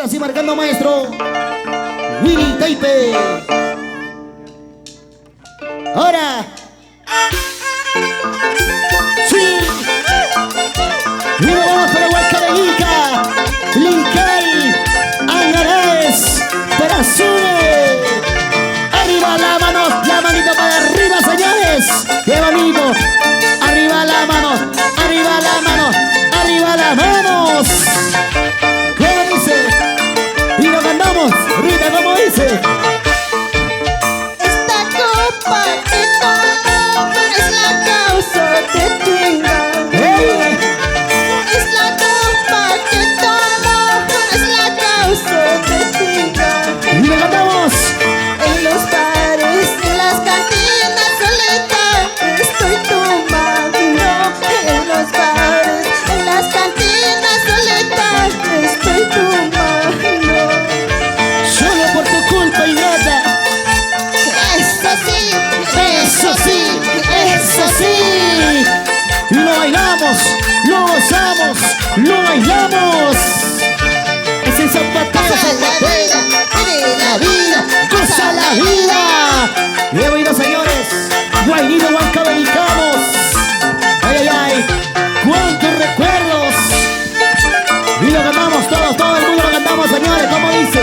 Ahora sí, marcando maestro Willy Taipe. Ahora sí. Y nos vamos para Huancavelica, Lincay, Angaraes, Perazune. Arriba la mano, la manito para arriba, señores. ¡Qué bonito! Arriba la mano, arriba la mano, arriba las manos. ¿Cómo dice? Y lo cantamos, Rita, ¿cómo dice? Esta copa que tomo es la causa de tu engaño. ¡Hey! Es la copa que tomo es la causa de tu engaño. Y lo cantamos. En los bares, en las cantinas soledad estoy tomando. En los bares, en las cantinas soledad estoy tomando. Solo por tu culpa y nada. Eso sí, Eso sí, eso sí. Y lo bailamos, lo gozamos, lo bailamos. Ese zapateo, zapateo. La vida, goza la vida. Bien bonito, señores. Guainito huancavelicanos. Ay, ay, ay. Cuántos recuerdos. Y lo cantamos todos, todo el mundo lo cantamos, señores. ¿Cómo dice?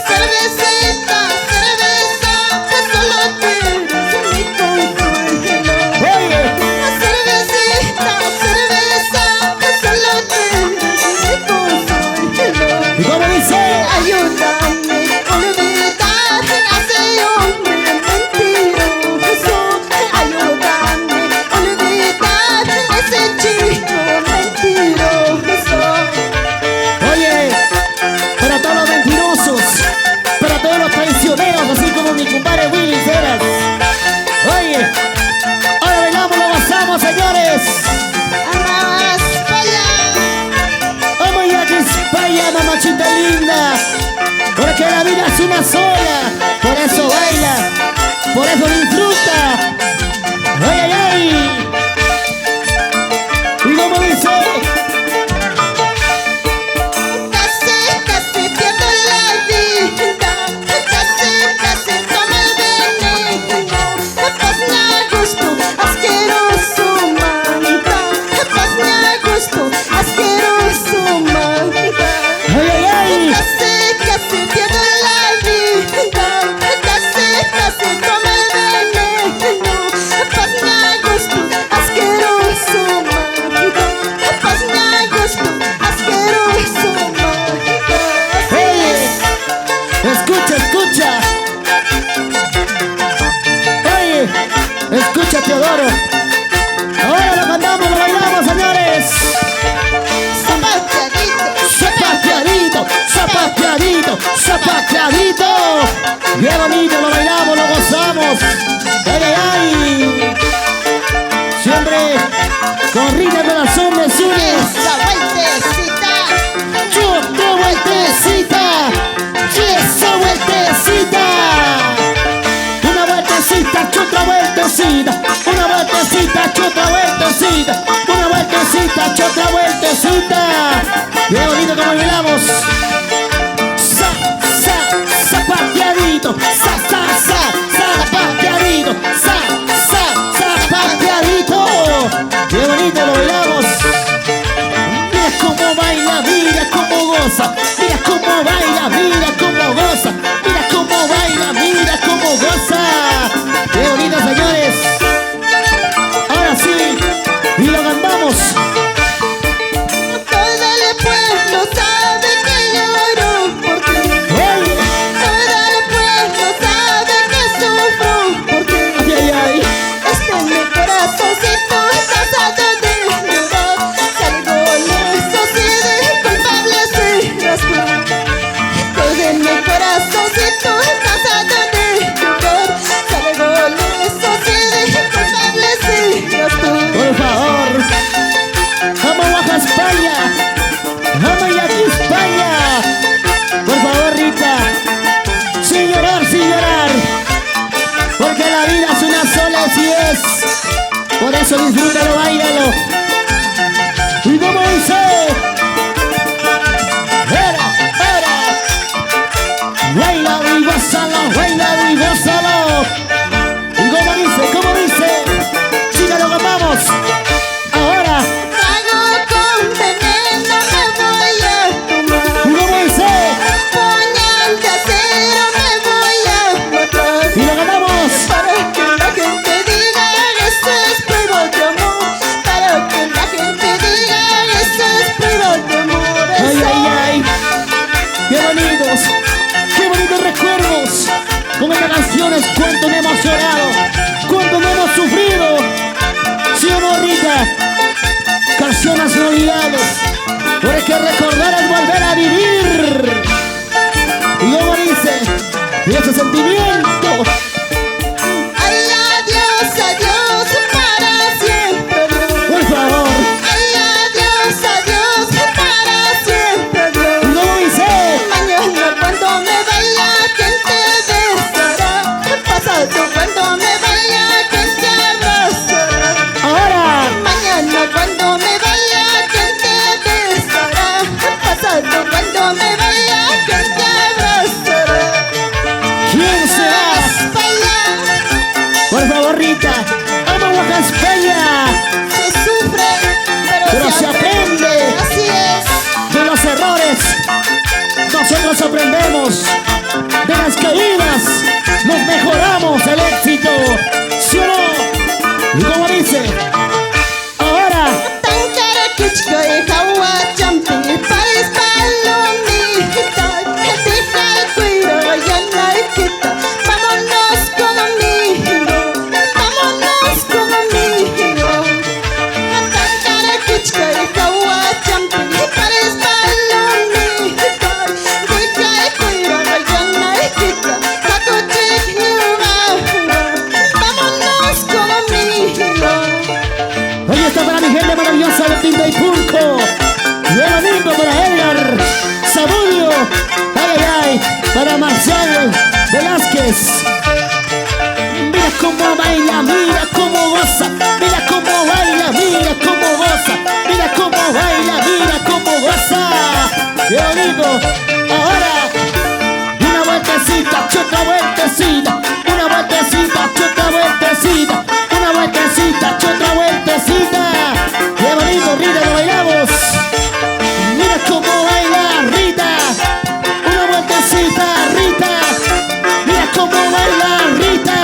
cervecita, cerveza, que solo tú eres mi consuelo. Oye, Cervecita, cerveza, que solo tú eres mi consuelo. ¿y cómo dice? Ayúdame a olvidar a ese hombre mentiroso. Ayúdame a olvidar a ese chico mentiroso. Oye, para todos los mentirosos, para todos los traicioneros, así como mi compadre Willy Ceras. Oye, ahora bailamos, lo gozamos, señores. Andabas para allá. Vamos ya que España, mamachita linda. Porque la vida es una sola, por eso baila, por eso disfruta. Ay, ay, ay. ¿Y cómo dice? Casi pierdo la vida, casi como el veneno. Paz me a gusto, asqueroso manta. Paz me a gusto, asqueroso manta. Ay, ay, ay. Casi pierdo la vida, casi como el veneno. Paz me a gusto, asqueroso manta. Paz me a gusto, asqueroso manta. Oye, escucha, escucha. Oye, escucha, Teodoro. Ahora lo cantamos, lo bailamos, señores. Zapateadito, Zapateadito, zapateadito, zapateadito. Bien bonito, lo bailamos, lo gozamos. Ay, ay, ay. Siempre con Rita Corazón de Zules. esa vueltecita, Otra vueltecita, y esa vueltecita. Una vueltecita, otra vueltecita. Una vueltecita, otra vueltecita. Una vueltecita, otra vueltecita. Qué bonito como bailamos. Zapateadito, zapateadito, zapateadito. Qué bonito lo bailamos. Mira cómo baila, mira cómo goza. Mira cómo baila, mira cómo goza. Mira cómo baila, mira cómo goza. Qué bonito, señores. Ahora sí, y lo cantamos. todo el pueblo sabe que lloro por ti. ¡Hey! Todo el pueblo sabe que sufro por ti. ¡Ay, ay, ay! Este es mi corazoncito, cansado de llorar. Salgo lejos y de culpable serás tú. Todo en mi corazoncito, cansado de llorar. Salgo lejos y de culpable serás tú. Por favor, vamos Baja España, vamos aquí España. Por favor, Rita, sin llorar, porque la vida es una sola, así es. Por eso disfrútalo, báilalo. Y como dice, era, cuánto no hemos llorado, cuánto no hemos sufrido. ¿Sí o no, Rita? Canciones no olvidables, porque recordar es volver a vivir. Y luego dice, y ese sentimiento. Ay, adiós, adiós, para siempre, adiós. Por favor. Ay, adiós, adiós, para siempre, adiós. Y luego dice, Mañana cuando me vaya, ¿quién te besará? Pasado cuando me vaya, ¿quién te abrazará? ahora, Mañana cuando me vaya, ¿quién te besará? Pasado cuando me vaya, ¿quién te abrazará? ¿quién será? España, Por favor, Rita, amo Baja España. se sufre, Pero se aprende. Así es. De los errores nosotros aprendemos, de las caídas nos mejoramos el éxito, ¿sí o no? Y como dice, ahora, Tankarachka y Hawa Champi, Paris Palomita, deja el cuiro y anarquita, vámonos conmigo, vámonos conmigo. Tankarachka y Hawa Champi, Paris Palomita, deja el cuiro y anarquita, Takochik vámonos conmigo. hoy está para mi gente maravillosa de Tinta y Pulco, y el domingo para Edgar Zamudio, ay, ay, ay, para Marcial Velázquez. Mira cómo baila, mira cómo goza, mira cómo baila, mira cómo goza, mira cómo baila, mira cómo goza. ¡Qué bonito! Ahora, una vueltecita, otra vueltecita, una vueltecita, otra vueltecita, una vueltecita, otra vueltecita. ¡Qué bonito, Rita, lo bailamos! Mira cómo baila Rita, una vueltecita, Rita, mira cómo baila Rita.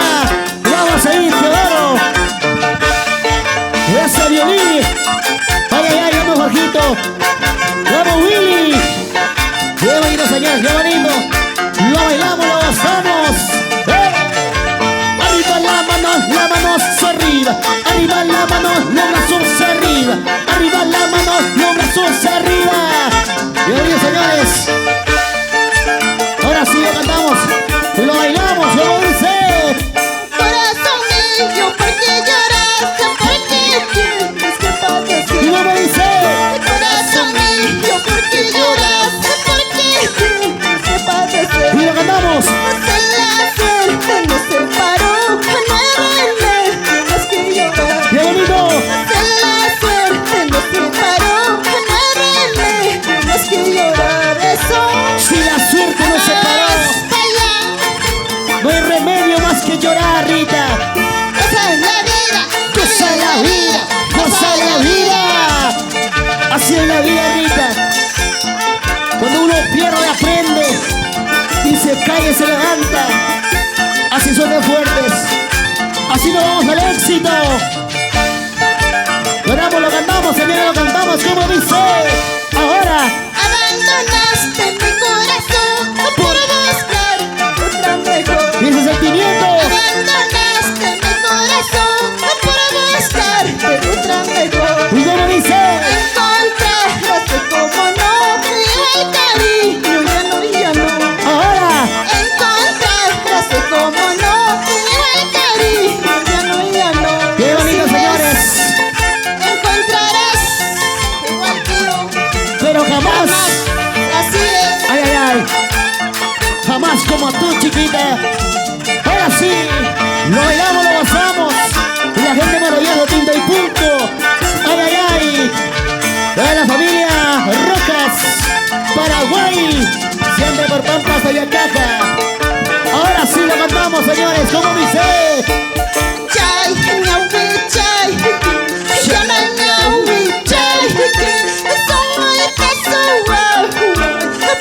Vamos a ir, Teodoro. Ese violín. Ay, ay, ay, vamos, Jorgito. Vamos, Willy. Qué bonito, señor, qué bonito. Lo bailamos, lo gozamos. Arriba la mano arriba. Arriba la mano, los brazos arriba. Arriba la mano, los brazos arriba. Qué bonito, señores. Ahora sí lo cantamos y lo bailamos, como dice. Corazón mío, ¿por qué lloras? ¿Por qué tienes que padecer? Y luego dice. Corazón mío, ¿por qué lloras? ¿Por qué tienes que padecer? Y lo cantamos. La suerte nos separó, nuevamente tienes que llorar. Qué bonito. La suerte nos separó, nuevamente tienes que llorar. Eso Si la suerte nos separó, hasta allá. no hay remedio más que llorar, Rita. Esa es la vida, Goza la vida, goza la vida. Así es la vida, Rita. Cuando uno pierde, aprende. Y se cae, se levanta. Así son de fuertes. Así nos vamos al éxito. Lo cantamos, señora, lo cantamos, como dice. Ahora, abandonaste mi corazón por buscar otra mejor. y ese sentimiento. Abandonaste mi corazón por buscarte otra mejor. Y como dice. Encontraste como no, el cariño ya no, ya no. Ahora, Encontraste como no, el cariño ya no, ya no. qué bonito, señores. Encontrarás igual que yo. Pero jamás. Así es. Ay, ay, ay. Jamás como tú, chiquita. Ahora sí, lo bailamos, lo gozamos. Y la gente maravillosa, Tinta y Punto. Ay, ay, ay. Toda la familia Rocas, Paraguay. Siempre por Pampas de Yacaja. Ahora sí lo cantamos, señores. ¿Cómo dice? Chai, ñaui, chai, llama ñaui, chai, soy peso,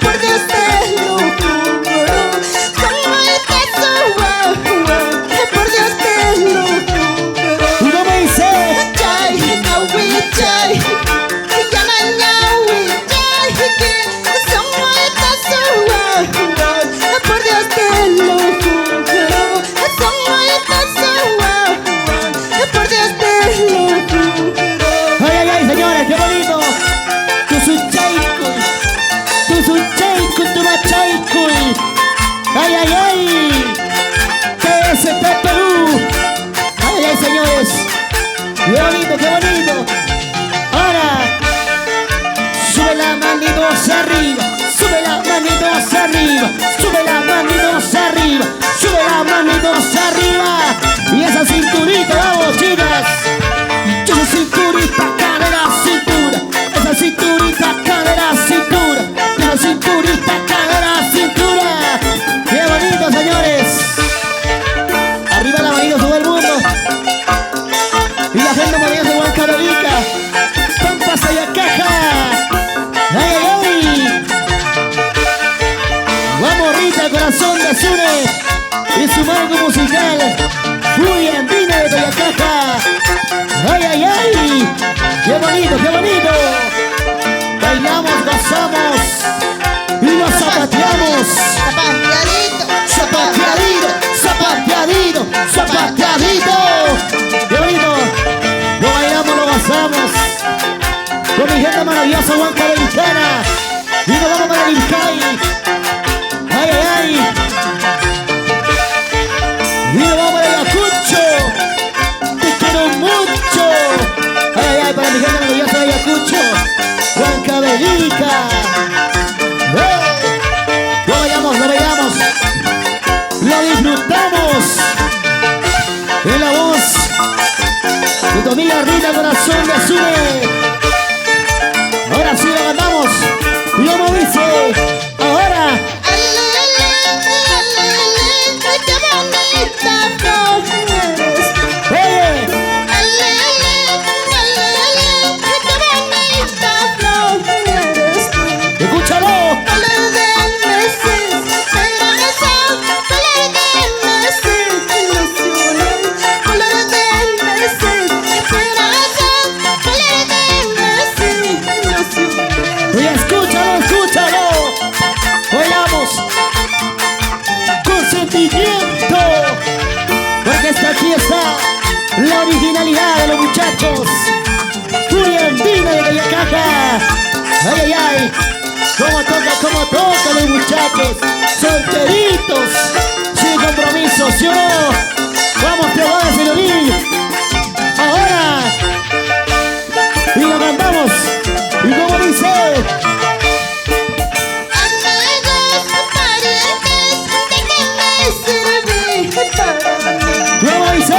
por Dios te lo juro, soy peso, por Dios te lo juro. ¿Y cómo dice? Chai, ñaui, chai, llama ñaui, chai, soy peso, por Dios te lo juro, arriba, sube las manitos arriba, sube las manitos arriba. Y esa cinturita, vamos chicas. Esa cinturita, cadera, cintura. Esa cinturita, cadera, cintura. Esa cinturita, cadera, cintura. Qué bonito, señores. Arriba la manito todo el mundo. Y la gente moviendo de Huancavelica. Pampas allá caja. ¡Ay, ay, ay! Vamos Rita, corazón de Azure. Y su marco musical. Julián Vine de Toyacaja. ¡Ay, ay, ay! ¡Qué bonito, qué bonito! Bailamos, gozamos y nos zapateamos. Zapateadito, Zapateadito, zapateadito, zapateadito. ¡Qué bonito! Lo bailamos, lo gozamos. Con mi gente maravillosa huancavelicana. Y nos vamos para el Ilcay. ¡Ay, ay, ay! Y nos vamos para el Ayacucho. Te quiero mucho. ¡Ay, ay, ay! Para mi gente maravillosa de Ayacucho. Huancavelica. Lo bailamos, lo bailamos. Lo disfrutamos. En la voz de tu amiga Rita, corazón de Azure. Ahora sí lo cantamos. Y como dice, ahora. Escúchalo. Oye, escúchalo, escúchalo. Bailamos con sentimiento, porque aquí está la originalidad de los muchachos. Julián Vine de Toyacaja. Ay, ay, ay. Cómo tocan los muchachos. Solteritos, sin compromiso, ¿sí o no? Vamos, te voy a decir Violín. Ahora. Y lo cantamos. Y como dice. ¿Cómo dice?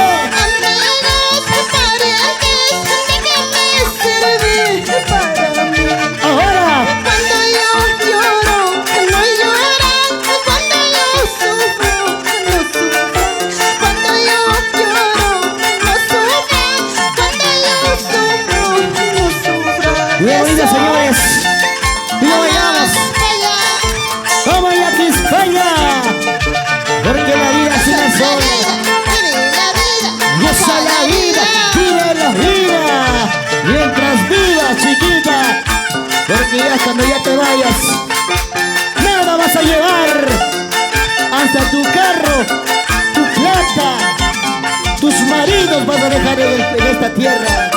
Ahora. Cuando yo lloro, no lloran. Cuando yo sufro, no sufran. Cuando yo lloro, no sufran. Cuando yo sufro, no sufran. Qué bonito, señores. Y lo bailamos. Vamos a aquí España. Porque la vida es una sola. Goza la vida, vive la vida. Mientras vivas, chiquita. Porque ya cuando ya te vayas, nada vas a llevar. Hasta tu carro, tu plata, tus maridos vas a dejar en esta tierra.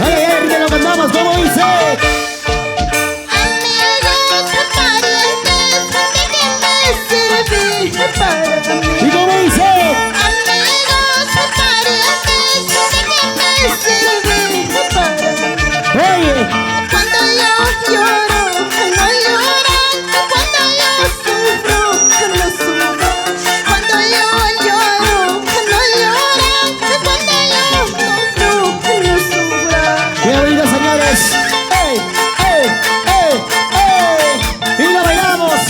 Ay, ay, ay, que lo cantamos, como dice. ¿Y cómo dice? Oye, Cuando yo lloro, no lloran. Cuando yo sufro, no sufran. Cuando yo lloro, no lloran. Cuando yo sufro, no sufran. qué bonito, señores. ¡Ey, ey, ey, ey! Y lo bailamos,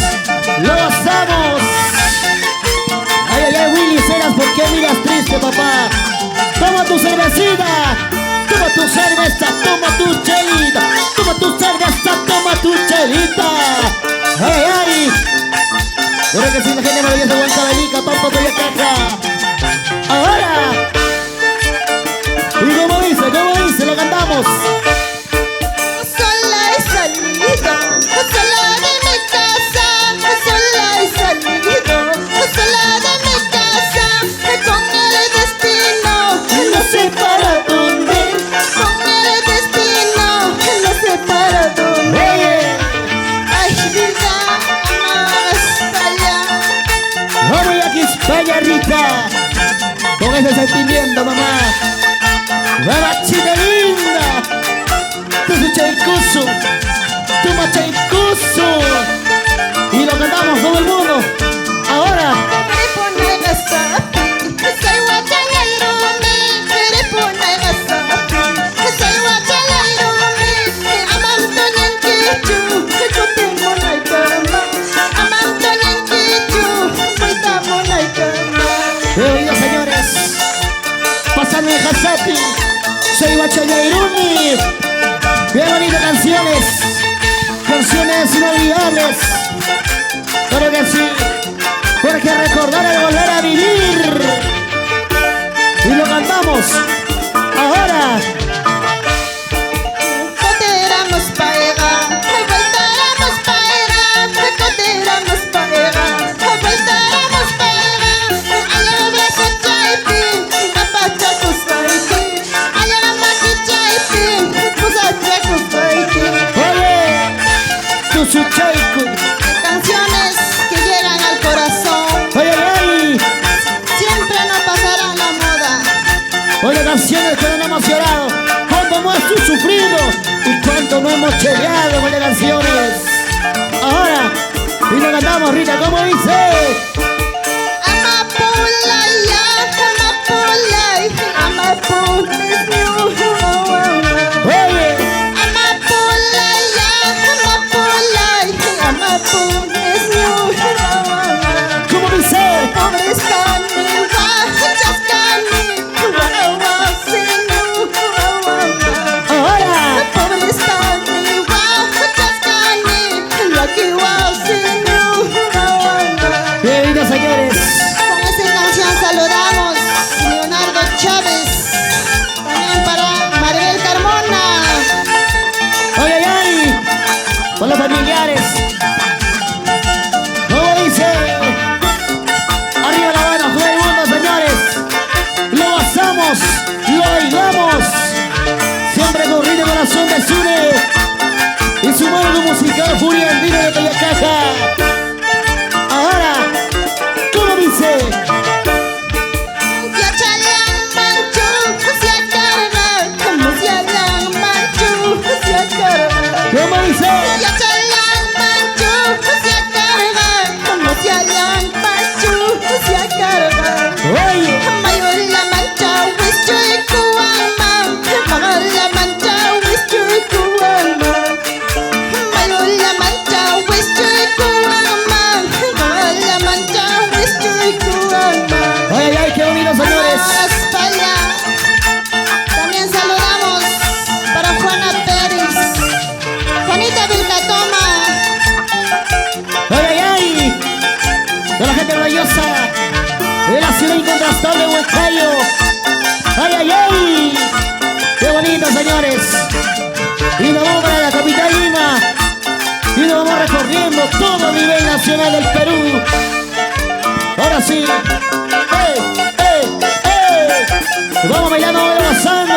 lo gozamos. Ay, ay, ay, Willy Ceras, ¿por qué miras triste, papá? Toma tu cervecita, toma tu cerveza, toma tu chelita, toma tu cerveza, toma tu chelita. Ay, ay. Creo que sí, la gente maravillosa de Huancavelica, Pampa Toyacaja. Ahora. Y como dice, lo cantamos. Sola he salido, sola de mi casa. Sola he salido, sola de mi casa. Con el destino, No sé para dónde. con el destino, no sé para dónde. Oye, Ay, vida, hasta allá. vamos aquí España, Rita. Con ese sentimiento, mamá. ¡Vamos, chita linda! ¡Tu su chaicuso! ¡Tu machaicuso! Y lo cantamos, ¿cómo inolvidables. Claro que sí, porque recordar es volver a vivir. Y lo cantamos ahora. Coteramos paega, voltaremos paega, coteramos paega, voltaremos paega. Ayala sachaipin, apacha kusaipin, ayala makichaipin, kusacha kusaipin. Oye, tu suchaiku. Canciones que llegan al corazón, Oye, ay. siempre no pasarán la moda. Oye, canciones que nos hemos llorado. Cuánto hemos sufrido y cuánto no hemos cheleado con las canciones. Ahora, y lo cantamos, Rita, ¿cómo dice? Amapulaya, amapulay, amapul is new. Oye, Amapulaya, amapulay, amapul is new. ¿cómo dice? Pobre Stani, Wachascani, Wawasinu. Ahora, Pobre Stani, Wachascani, Lucky Wasinu. bienvenidos señores. Con esta canción saludamos Leonardo Chávez, también para Maribel Carmona. Oye, ay, con los familiares. ¿Cómo dice? Arriba la mano, todo el mundo, señores. Lo gozamos, lo bailamos. Siempre con ritmo de corazón de Sune. Y su mano musical Furia Andina de Tayacaja. Ahora, ¿cómo dice? Ya chalan manchu, se acarga, como se alan manchu, se acarga. ¿Cómo dice? Ya chalan manchu, se acarga, como se alan manchu, se acarga. Oye, Mayor la mancha, wish y kuama, mayor la mancha, wish y kuama. Mayor la mancha, wish y kuama, mayor la mancha, wish y kuama. ay, ay, qué bonito, señores. Vamos para allá. También saludamos para Juana Pérez, Juanita Vilcatoma. Ay, ay, ay. De la gente maravillosa. De la ciudad incontrastable de Huancayo. Ay, ay, ay. Qué bonito, señores. Y nos vamos para la capital Lima. Y nos vamos recorriendo todo a nivel nacional del Perú. Ahora sí. ¡Eh, eh, eh! Vamos bailando, vamos gozando.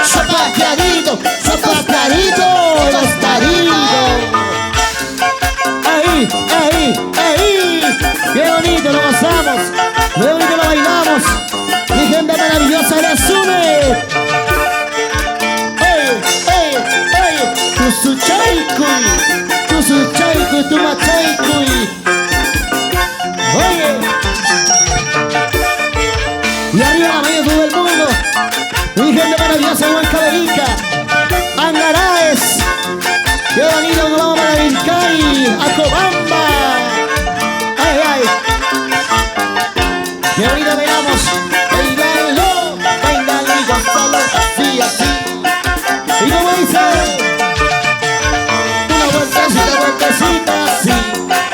Zapateadito, zapateadito, los taritos. Ahí, ahí, ahí. Qué bonito lo gozamos. Qué bonito lo bailamos. Mi gente maravillosa de Sune. ¡Ey, ey, ey! Tu suchaikui, tu machaikui. Oye. Y arriba la mayoría de todo el mundo. Mi gente maravillosa de Huancavelica. Angaraes. Qué bonito nos vamos para Vilcay. A Cobamba. Ay, ay. Qué bonito veamos. Bailalo, bailalo y gozalo. Así, así. Y como dice. Una vueltecita, vueltecita, así.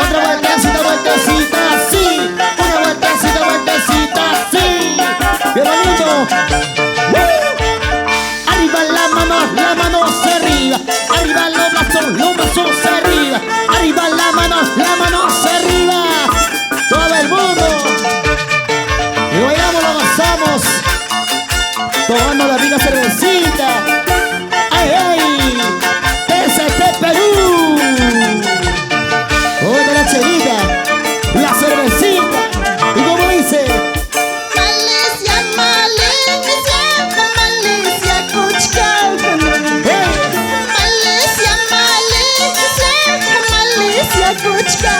Otra vueltecita, vueltecita, así. Una vueltecita, vueltecita, así. Qué bonito. Arriba las manos arriba. Arriba los brazos arriba. Arriba las manos arriba. Todo el mundo. Y bailamos, lo gozamos. Tomando la rica cervecita. ¡Ay, ay! ¡PST Perú! Oye, la chelita, la cervecita. ¿Y cómo dice? Malicia, Malicia, Malicia, Kuchka. ¡Hey! Malicia, Malicia, Malicia, Kuchka.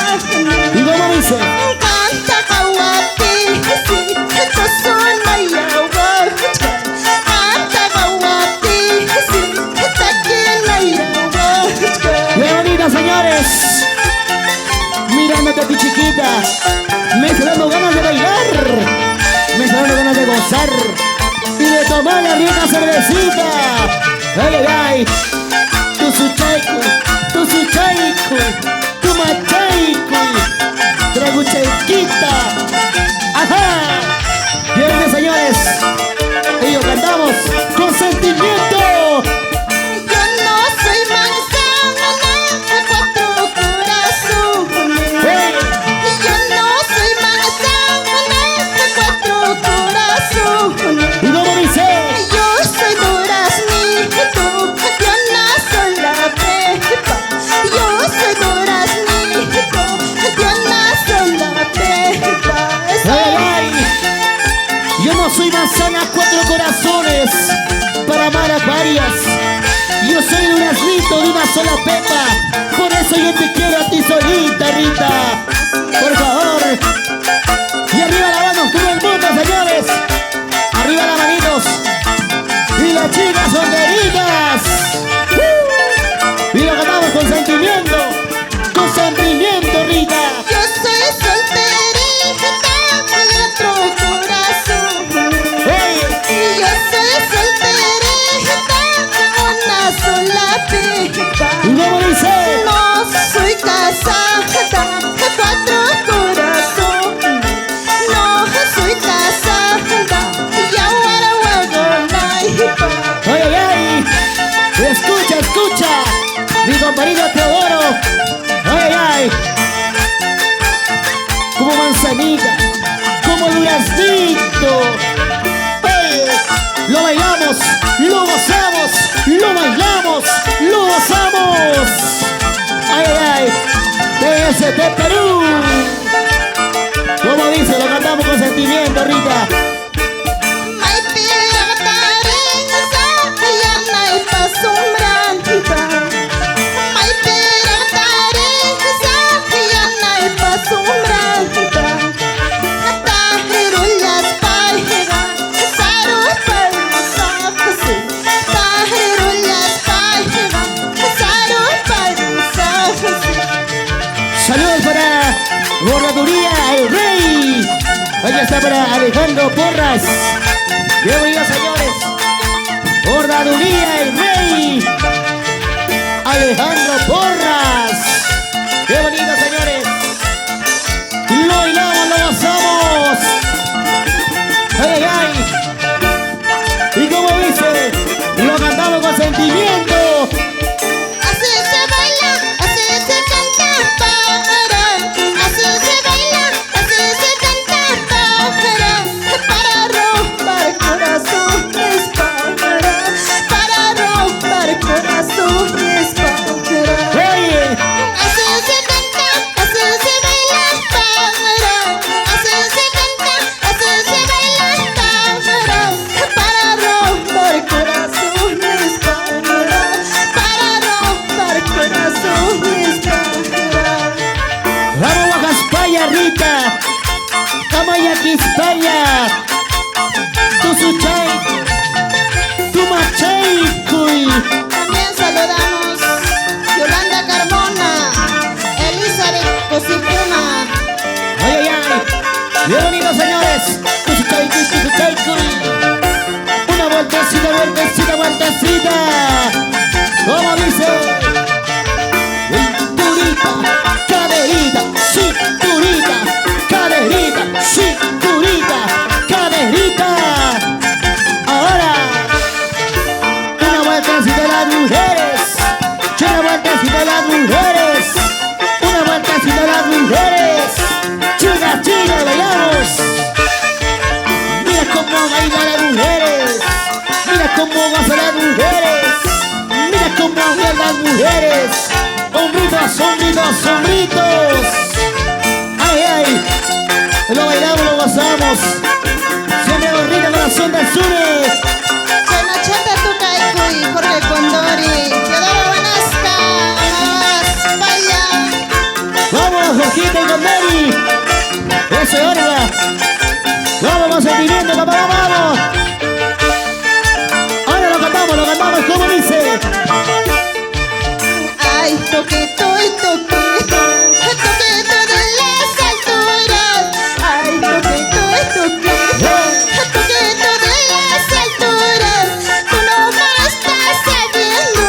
¿Y cómo dice? Canta Hawapi, si, Toson Mayawa. Canta Hawapi, si, Takin Mayawa. ¡Qué bonita, señores! Mirándote a ti, chiquita. Me está dando ganas de bailar. Me está dando ganas de gozar. Y de tomar la rica cervecita. ¡Ay, ay, ay! Tu tu suchaico, tu machaico, traguchaiquita. Ajá. Bien, señores, ellos cantamos con sentimiento. Yo no soy manzana de cuatro corazones. Hey. Yo no soy manzana de cuatro corazones. ¿Y cómo dice? Yo soy duraznito, yo nazo la pepa. Yo soy duraznito, yo nazo la pepa. Ay, ay. Yo no soy manzana cuatro corazones para amar a varias. Yo soy duraznito de una sola pepa. Por eso yo te quiero a ti solita, Rita. Por favor. Y arriba la mano, todo el mundo, señores. Arriba las manitos. Y las chicas solteritas. Y lo cantamos con sentimiento. Con sentimiento, Rita. Yo soy solterita de otro corazón. Hey. Y yo soy solterita de una sola pepa. ¿Y cómo dice? No soy casada de cuatro corazones. No soy casada y ahora hago la ¡Ay, ay, ay! Escucha, escucha, mi compañero Teodoro. ¡Ay, ay, ay! Como manzanita, como duraznito. ¡Ay! Lo bailamos, lo gozamos, lo bailamos, lo gozamos. ¡Ay, ay, ay! TST Perú. Como dice, lo cantamos con sentimiento, Rita. Mai piratarensa yanay pasumbranta. Mai piratarensa yanay pasumbranta. Tahirullas paiga sarut parsakse. Tahirullas paiga sarut parsakse. Saludos para Borraduría El Rey. Allá está para Alejandro Porras. Bienvenidos, señores. Borraduría El Rey. Alejandro Porras. Bienvenidos, señores. Lo bailamos, lo gozamos. Ay, ay, ay. Y como dice, lo cantamos con sentimiento. Así se baila, así se canta para. Así se baila, así se canta para romper corazones para romper corazones para. Oye. Así se canta, así se baila para. Así se canta, así se baila para romper corazones para romper corazones para. Vamos a España, Rita. Amaya aquí España. Tu suchay, tu machay, cuy. También saludamos Yolanda Carmona, Elizabeth Cosipuna. Ay, ay, ay. Bienvenidos, señores. Tu suchay, cuy. Una vueltecita, vueltecita, vueltecita. ¿Cómo dice? Cinturita, caderita, cinturita, caderita, cinturita, caderita. Ahora, una vueltecita de las mujeres, una vueltecita de las mujeres, una vueltecita de las mujeres. Chicas, chicas, bailamos. Mira cómo bailan las mujeres, mira cómo gozan las mujeres, mira cómo bailan las mujeres. Hombritos, hombritos, hombritos. Ay, ay. Lo bailamos, lo gozamos. Siempre bonita corazón del sur. Chenocheta Tucaicuy, Jorge Condori, Teodoro Banasca, Amabas, Paya. Vamos, Jorgito y Condori. Eso es Orga. Vamos con sentimiento, papá, vamos. Ahora lo cantamos, como dice. Ay, toquito y toquito, toquito de las alturas. Ay, toquito y toquito, toquito de las alturas. Tú no me estás sabiendo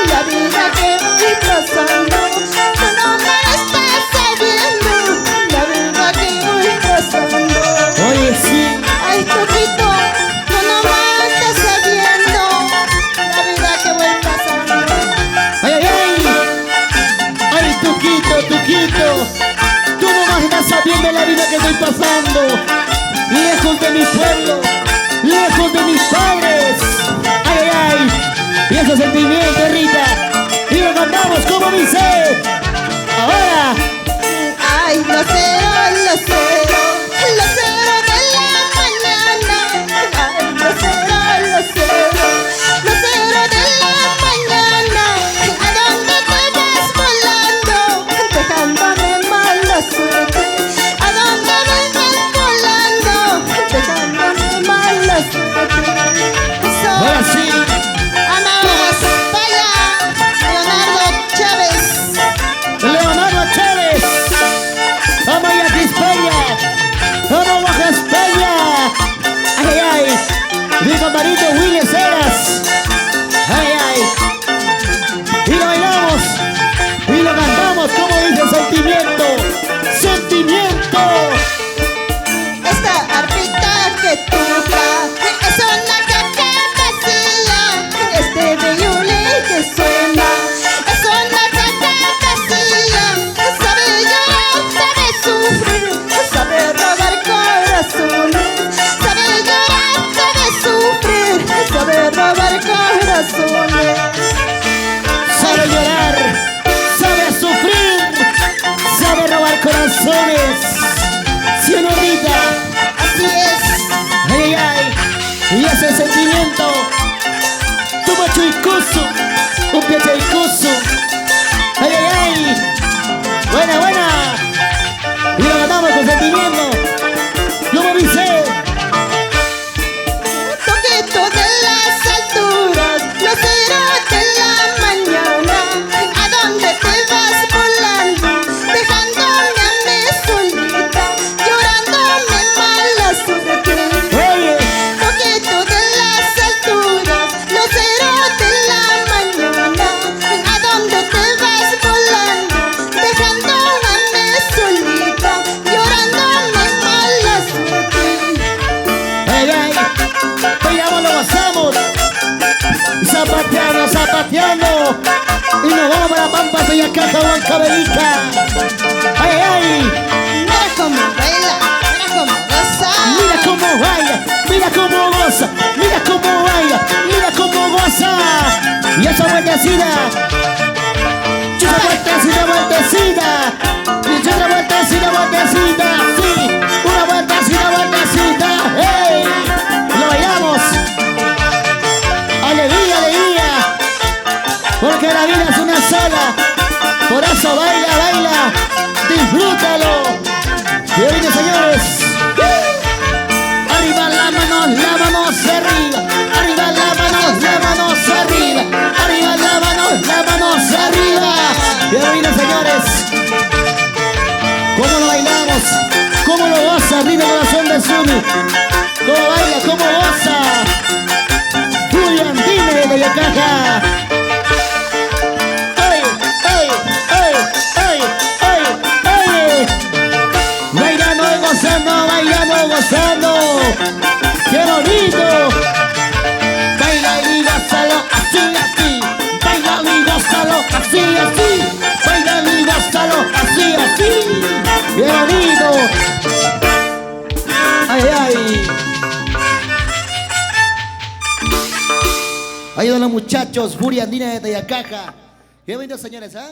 la vida que estoy pasando, lejos de mi pueblo, lejos de mis padres. Ay, ay, ay, y ese sentimiento, Rita, y lo cantamos como dice. Ahora, Ay, los cero de la mañana. Ay, los cero de la mañana. ¿A dónde te vas volando? Dejándome mala suerte. ¿A dónde me vas volando? Dejándome mala suerte. ahora sí. Amamos, vaya, Leonardo Chávez. Leonardo Chávez, Amaya España, Amo Baja España. Ay, ay, ay, mi compadrito Willy Ceras. Ay, ay, y lo bailamos, y lo cantamos como dice sentimiento, sentimiento. Esta arpita que toca es una caca vacía. Este violín que suena es una caca vacía. Sabe llorar, sabe sufrir, sabe robar corazones. Sabe llorar, sabe sufrir, sabe robar corazones. Sabe llorar, sabe sufrir, sabe robar corazones. ¿Sí o no, Rita? Así es. Ay, ay, ay, y ese sentimiento, tu macho y cuso, un piache y cuso. Ay, ay, ay, buena, buena, y lo ganamos con sentimiento, como dice. Toquito de las alturas, lucero de la mañana. ¿A dónde te vas volando? Dejándome a mí solita, llorándome mala suerte. Oye, Toquito de las alturas, lucero de la mañana. ¿A dónde te vas volando? Dejándome a mí solita, llorándome mala suerte. ay, ay, bailamos, lo gozamos, zapateando, zapateando, y nos vamos para Pampa, Bellacaja, Huancavelica. Ay, ay, ay. Mira cómo baila, mira cómo goza. Mira cómo baila, mira cómo goza, mira cómo baila, mira cómo goza. Y esa vueltecita, y esa vueltecita, vueltecita, y otra vueltecita, vueltecita, sí, una vueltecita, vueltecita, hey, lo bailamos. Alegría, alegría, porque la vida es una sola, por eso baila, baila, disfrútalo. Y ahorita, señores, arriba las manos arriba, arriba las manos arriba, arriba las manos arriba. Y ahorita, señores, cómo lo bailamos, cómo lo goza, arriba el corazón de Zuni, cómo baila, cómo goza, Julián Dime de Bellacaja. ¡Ay, ay, ay, ay, ay, ay! Bailando y gozando, ¡qué bonito! Baila y gózalo, así, así, baila y gózalo, así, así, baila y gózalo, así, así, ¡qué bonito! ¡Ay, ay! Ayudan los muchachos, Furia Andina de Bellacaja. ¡Qué bonito, señores, ¿ah?